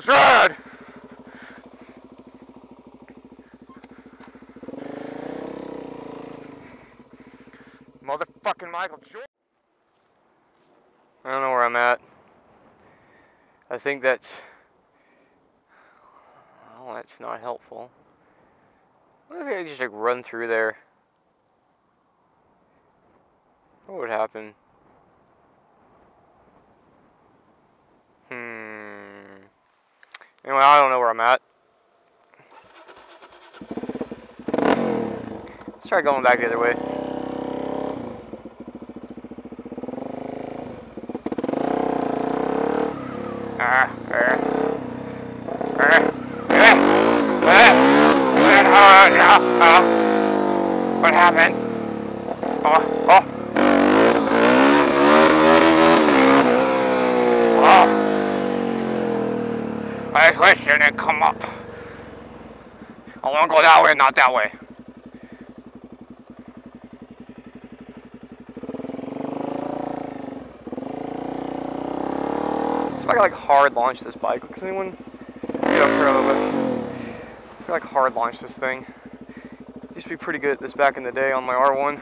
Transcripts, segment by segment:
Let's ride! Motherfucking Michael Jordan. I don't know where I'm at. I think that's... Oh, that's not helpful. What if I just like run through there? What would happen? Anyway, I don't know where I'm at. Let's try going back the other way. What happened? Oh. I wish you didn't come up. I want to go that way, not that way. So if I could like hard launch this bike, does anyone? Yeah, up here a little bit. I could like hard launch this thing. Used to be pretty good at this back in the day on my R1.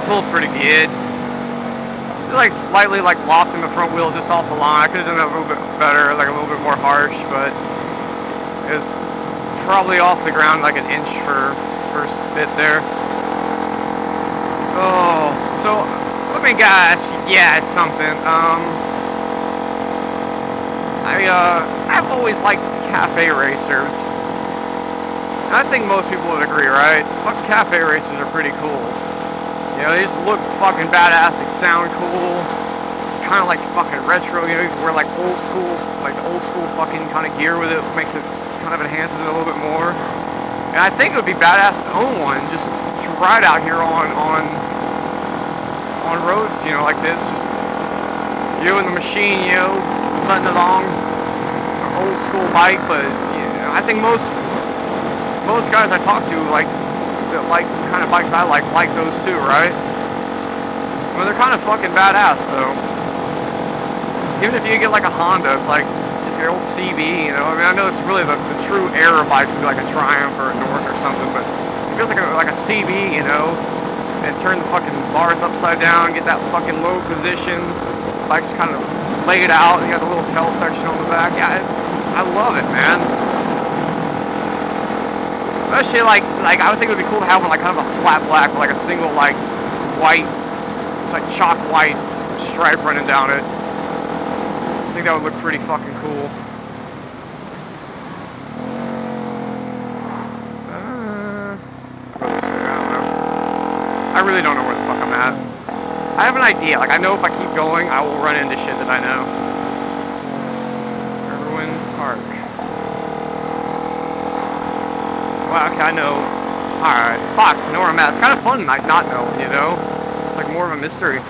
Pulls pretty good. It's like slightly like lofting the front wheel just off the line. I could have done it a little bit better, like a little bit more harsh, but it was probably off the ground like an inch for first bit there. Oh, so let me guess, yeah, something. I've always liked cafe racers. And I think most people would agree, right? Fuck, cafe racers are pretty cool. You know, they just look fucking badass, they sound cool. It's kind of like fucking retro, you know, you can wear like old school fucking kind of gear with it, makes it, kind of enhances it a little bit more. And I think it would be badass to own one, just to ride out here on roads, you know, like this, just you and the machine, you know, putting along. It's an old school bike, but, you know, I think most guys I talk to, like kind of bikes I like those too, right? Well, they're kind of fucking badass though. Even if you get like a Honda, it's like it's your old CB, you know. I mean, I know it's really the true era bikes would be like a Triumph or a North or something, but it feels like a CB, you know. And turn the fucking bars upside down, get that fucking low position. Bike's kind of laid out. You got the little tail section on the back. Yeah, I love it, man. Especially like I would think it would be cool to have one like kind of a flat black with like a single like white, it's like chalk white stripe running down it. I think that would look pretty fucking cool. I'll go this way, I don't know. I really don't know where the fuck I'm at. I have an idea, like I know if I keep going I will run into shit that I know. Irwin Park. Well, okay, I know. Alright, fuck, I know where I'm at. It's kind of fun like not knowing, you know? It's like more of a mystery.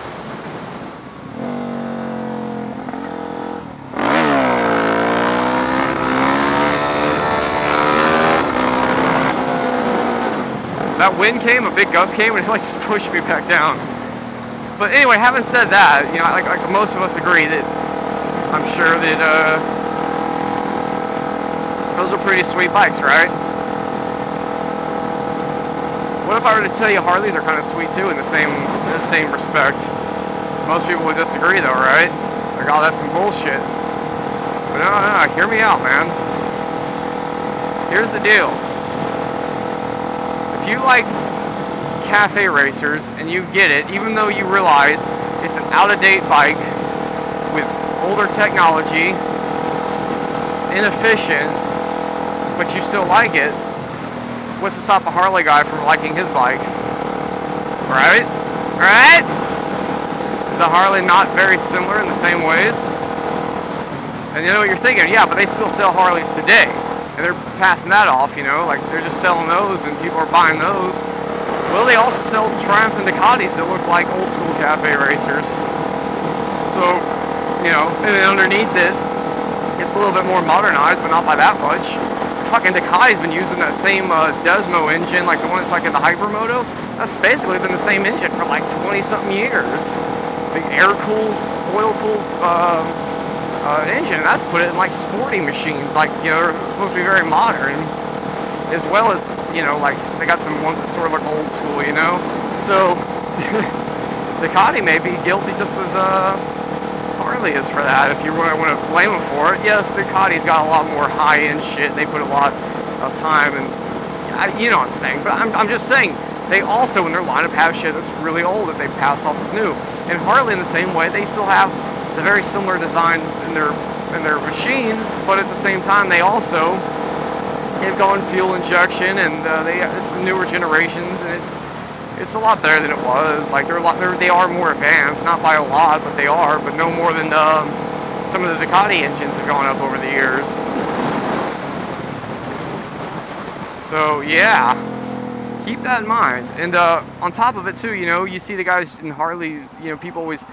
That wind came, a big gust came, and it like just pushed me back down. But anyway, having said that, you know, like most of us agree that I'm sure that those are pretty sweet bikes, right? What if I were to tell you Harleys are kind of sweet too in the same respect? Most people would disagree though, right? Like, oh, that's some bullshit. But no, hear me out, man. Here's the deal. If you like cafe racers and you get it, even though you realize it's an out-of-date bike with older technology, it's inefficient, but you still like it, what's to stop a Harley guy from liking his bike? Right? Right? Is the Harley not very similar in the same ways? And you know what you're thinking, yeah, but they still sell Harleys today. And they're passing that off, you know, like they're just selling those and people are buying those. Well, they also sell Triumphs and Ducatis that look like old school cafe racers. So, you you know, and then underneath it, it's a little bit more modernized, but not by that much. Fucking Ducati's been using that same Desmo engine, like the one that's like in the Hypermoto. That's basically been the same engine for like 20-something years. Big air-cooled, oil-cooled engine, and that's put it in like sporty machines, like, you know, they're supposed to be very modern, as well as, you know, like they got some ones that sort of look old school, you know. So Ducati may be guilty just as Harley is for that, if you really want to blame them for it. Yes, Ducati's got a lot more high-end shit. They put a lot of time and, you know what I'm saying. But I'm just saying, they also in their lineup have shit that's really old that they pass off as new. And Harley, in the same way, they still have the very similar designs in their machines, but at the same time, they also have gone fuel injection, and it's newer generations, and it's a lot better than it was. Like they are more advanced, not by a lot, but they are, but no more than some of the Ducati engines have gone up over the years. So yeah, keep that in mind. And on top of it too, you know, you see the guys in Harley, you know, people always,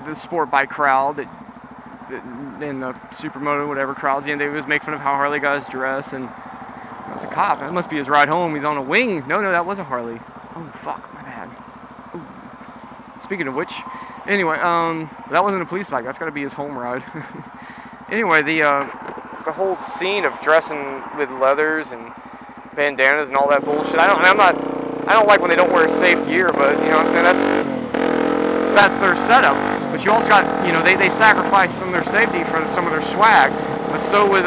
the sport bike crowd that in the Supermoto, whatever crowds, and they always make fun of how Harley guys dress, and that's a cop. That must be his ride home. He's on a wing. No, that was a Harley. Oh, fuck, my bad. Ooh. Speaking of which, anyway, that wasn't a police bike. That's got to be his home ride. Anyway, the whole scene of dressing with leathers and bandanas and all that bullshit. I don't like when they don't wear safe gear, but you know what I'm saying. That's their setup. But you also got, you know, they sacrifice some of their safety for some of their swag. But so with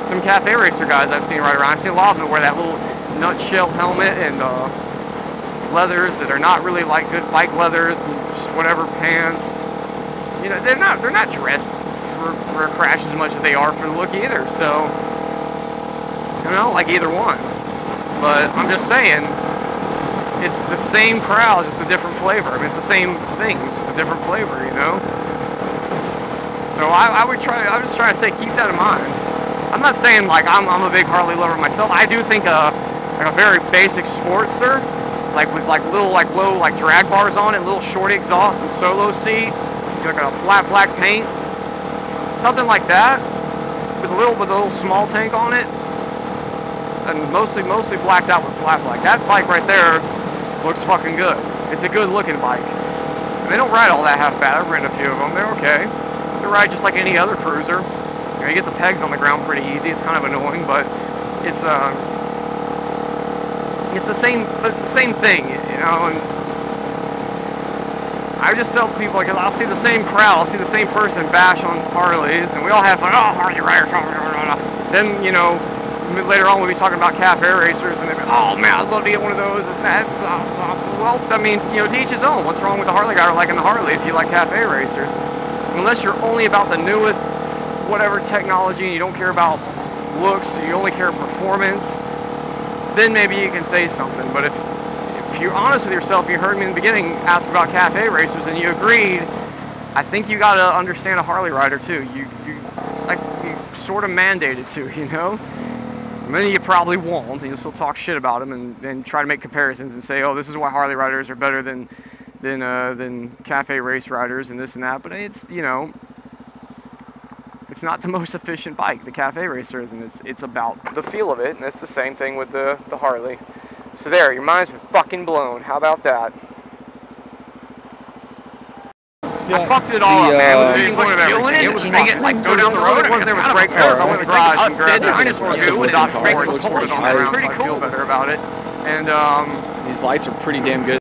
some cafe racer guys I've seen right around. I've seen a lot of them wear that little nutshell helmet and leathers that are not really like good bike leathers, and just whatever pants. You know, they're not dressed for a crash as much as they are for the look either. So, you know, like either one. But I'm just saying, it's the same crowd, just a different flavor. I mean, it's the same thing, just a different flavor, you know? So I was just trying to say, keep that in mind. I'm not saying, like, I'm a big Harley lover myself. I do think like a very basic Sportster, like with like little, like low, like drag bars on it, little short exhaust and solo seat, like a flat black paint, something like that, with a little small tank on it, and mostly blacked out with flat black. That bike right there looks fucking good. It's a good looking bike. And they don't ride all that half bad. I've ridden a few of them. They're okay. They ride just like any other cruiser. You know, you get the pegs on the ground pretty easy. It's kind of annoying, but it's the same thing, you know. And I just tell people, like, I'll see the same crowd, I'll see the same person bash on Harleys, and we all have fun. Oh, Harley riders. Then, you know, later on we'll be talking about cafe racers, and they'll be, oh man, I'd love to get one of those. It's that. Well, I mean, you know, to each his own. What's wrong with the Harley guy or liking the Harley if you like cafe racers? Unless you're only about the newest whatever technology and you don't care about looks, you only care performance, then maybe you can say something. But if you're honest with yourself, you heard me in the beginning ask about cafe racers and you agreed, I think you gotta understand a Harley rider too. It's like you sort of mandated to, you know? Many of you probably won't, and you'll still talk shit about them and try to make comparisons and say, oh, this is why Harley riders are better than cafe race riders and this and that. But it's, you know, it's not the most efficient bike, the cafe racer is, and it's about the feel of it, and it's the same thing with the Harley. So there, your mind's been fucking blown. How about that? Yeah. I fucked it all up, man. It was the point of everything. It was fucking, like, go down the road. It wasn't there with brake pads. I went to the garage and grabbed the dinosaur goo and Dr. Ford was poured on the ground, so I feel better about it. And, these lights are pretty damn good.